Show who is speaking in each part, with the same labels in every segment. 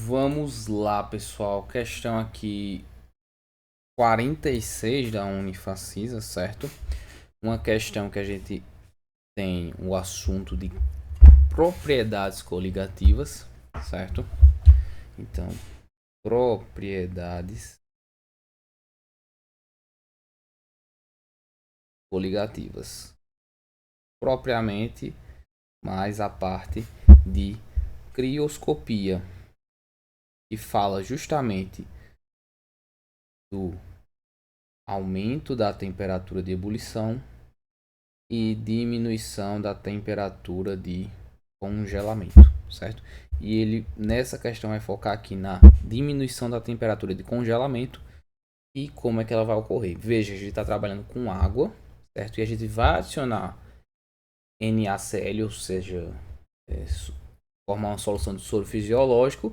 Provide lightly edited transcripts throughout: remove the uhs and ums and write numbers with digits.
Speaker 1: Vamos lá, pessoal. Questão aqui 46 da Unifacisa, certo? Uma questão que a gente tem o assunto de propriedades coligativas, certo? Então, propriedades coligativas. Propriamente, mais a parte de crioscopia, que fala justamente do aumento da temperatura de ebulição e diminuição da temperatura de congelamento, certo? E ele nessa questão vai focar aqui na diminuição da temperatura de congelamento e como é que ela vai ocorrer. Veja, a gente está trabalhando com água, certo? E a gente vai adicionar NaCl, ou seja, formar uma solução de soro fisiológico.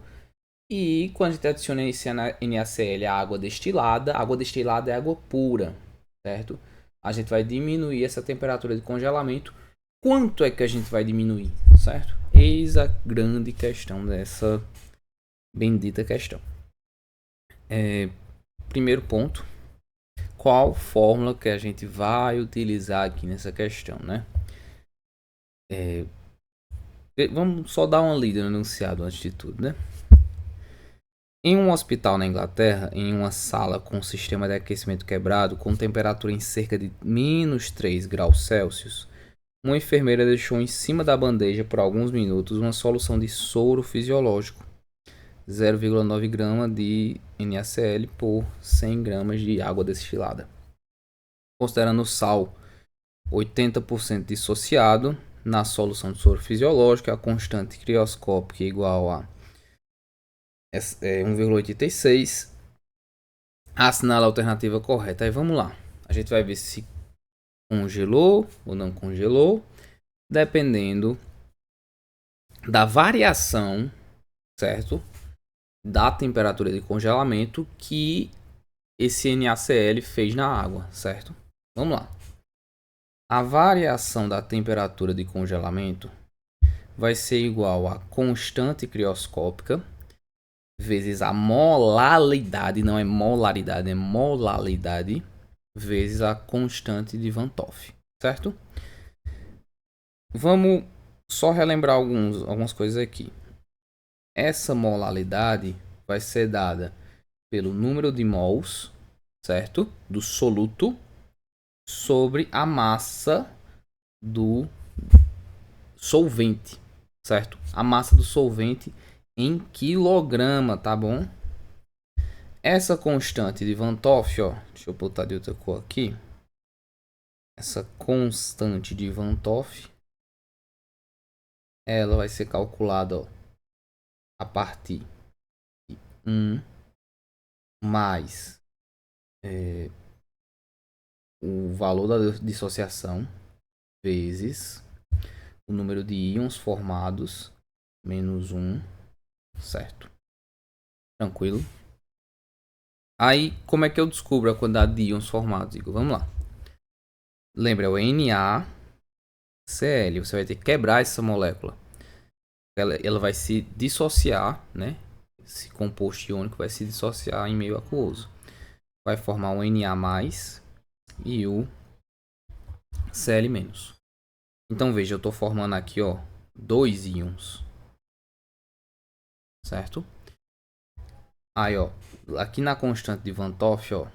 Speaker 1: E quando a gente adiciona esse NaCl à água destilada é água pura, certo? A gente vai diminuir essa temperatura de congelamento. Quanto é que a gente vai diminuir, certo? Eis a grande questão dessa bendita questão. Primeiro ponto, qual fórmula que a gente vai utilizar aqui nessa questão, né? Vamos só dar uma lida no enunciado antes de tudo, né? Em um hospital na Inglaterra, em uma sala com sistema de aquecimento quebrado, com temperatura em cerca de -3 graus Celsius, uma enfermeira deixou em cima da bandeja por alguns minutos uma solução de soro fisiológico, 0,9 grama de NaCl por 100 gramas de água destilada. Considerando o sal 80% dissociado na solução de soro fisiológico, a constante crioscópica igual a 1,86, assinala a alternativa correta. Aí vamos lá. A gente vai ver se congelou ou não congelou, dependendo da variação, certo? Da temperatura de congelamento que esse NaCl fez na água, certo? Vamos lá. A variação da temperatura de congelamento vai ser igual a constante crioscópica vezes a molalidade, não é molaridade, é molalidade, vezes a constante de Van 't Hoff, certo? Vamos só relembrar algumas coisas aqui. Essa molalidade vai ser dada pelo número de mols, certo? Do soluto sobre a massa do solvente, certo? A massa do solvente em quilograma, tá bom? Essa constante de Van 't Hoff, ó, deixa eu botar de outra cor aqui. Essa constante de Van 't Hoff, ela vai ser calculada, ó, a partir de 1 mais o valor da dissociação vezes o número de íons formados menos 1, certo? Tranquilo? Aí, como é que eu descubro a quantidade de íons formados, Igor? Vamos lá. Lembra, é o NaCl. Você vai ter que quebrar essa molécula. Ela vai se dissociar, né? Esse composto iônico vai se dissociar em meio aquoso. Vai formar um Na+, e o Cl-. Então veja, eu estou formando aqui, ó, 2 íons, certo? Aí, ó, aqui na constante de Van 't Hoff, ó,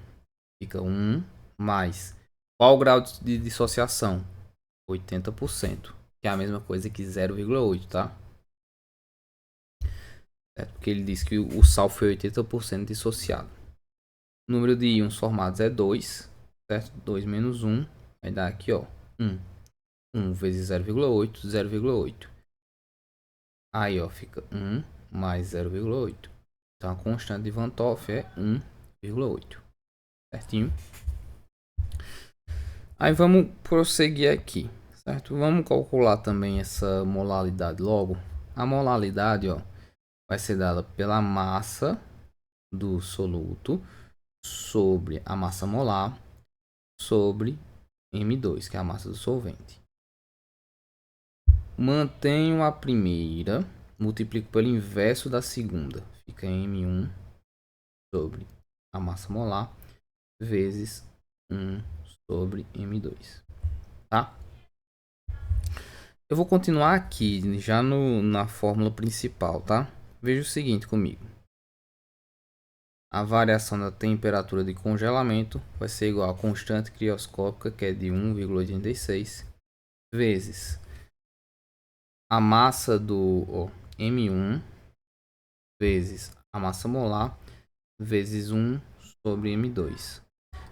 Speaker 1: fica 1 mais qual o grau de dissociação? 80%, que é a mesma coisa que 0,8, tá? Certo? Porque ele diz que o sal foi 80% dissociado. O número de íons formados é 2, certo? 2 menos 1 vai dar aqui, ó, 1. 1 vezes 0,8, 0,8. Aí, ó, fica 1 mais 0,8. Então, a constante de Van 't Hoff é 1,8. Certinho? Aí, vamos prosseguir aqui, certo? Vamos calcular também essa molalidade logo. A molalidade, ó, vai ser dada pela massa do soluto sobre a massa molar sobre M2, que é a massa do solvente. Mantenho a primeira, multiplico pelo inverso da segunda. Fica M1 sobre a massa molar vezes 1 sobre M2. Tá? Eu vou continuar aqui, já na fórmula principal, tá? Veja o seguinte comigo. A variação da temperatura de congelamento vai ser igual à constante crioscópica, que é de 1,86, vezes a massa do M1, vezes a massa molar, vezes 1 sobre M2,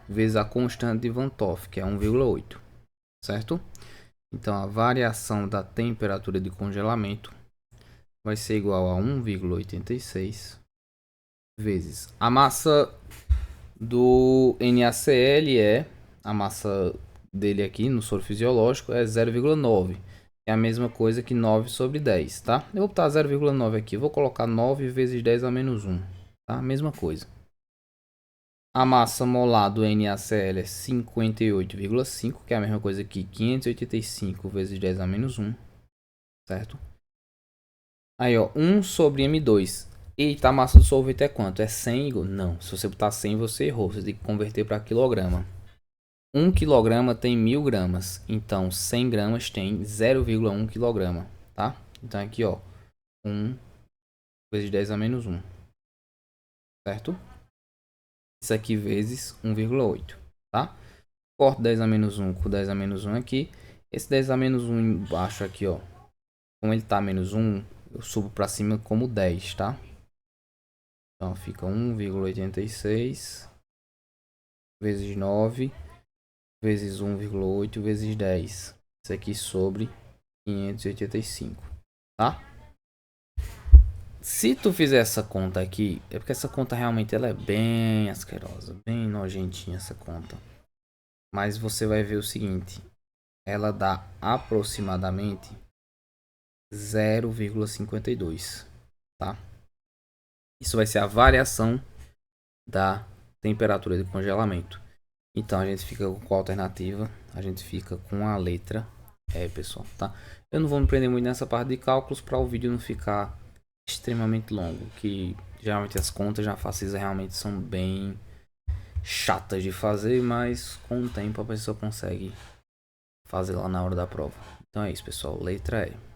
Speaker 1: vezes a constante de Van 't Hoff, que é 1,8, certo? Então, a variação da temperatura de congelamento vai ser igual a 1,86 vezes a massa do NaCl, a massa dele aqui no soro fisiológico é 0,9. É a mesma coisa que 9 sobre 10, tá? Eu vou botar 0,9 aqui, vou colocar 9 vezes 10 a menos 1, tá? Mesma coisa. A massa molar do NaCl é 58,5, que é a mesma coisa que 585 vezes 10 a menos 1, certo? Aí, ó, 1 sobre M2. Eita, a massa do solvente é quanto? É 100, Igor? Não, se você botar 100, você errou. Você tem que converter para quilograma. 1 quilograma tem 1000 gramas. Então, 100 gramas tem 0,1 quilograma, tá? Então, aqui, ó, 1 vezes 10 a menos 1, certo? Isso aqui vezes 1,8, tá? Corto 10 a menos 1 com 10 a menos 1 aqui. Esse 10 a menos 1 embaixo aqui, ó. Como ele tá menos 1, eu subo para cima como 10, tá? Então fica 1,86 vezes 9 vezes 1,8 vezes 10. Isso aqui sobre 585, tá? Se tu fizer essa conta aqui, é porque essa conta realmente ela é bem asquerosa, bem nojentinha essa conta. Mas você vai ver o seguinte, ela dá aproximadamente 0,52, tá? Isso vai ser a variação da temperatura de congelamento. Então a gente fica com a alternativa, a gente fica com a letra E, pessoal, tá? Eu não vou me prender muito nessa parte de cálculos para o vídeo não ficar extremamente longo, que geralmente as contas já faço realmente são bem chatas de fazer, mas com o tempo a pessoa consegue fazer lá na hora da prova. Então é isso, pessoal, letra E.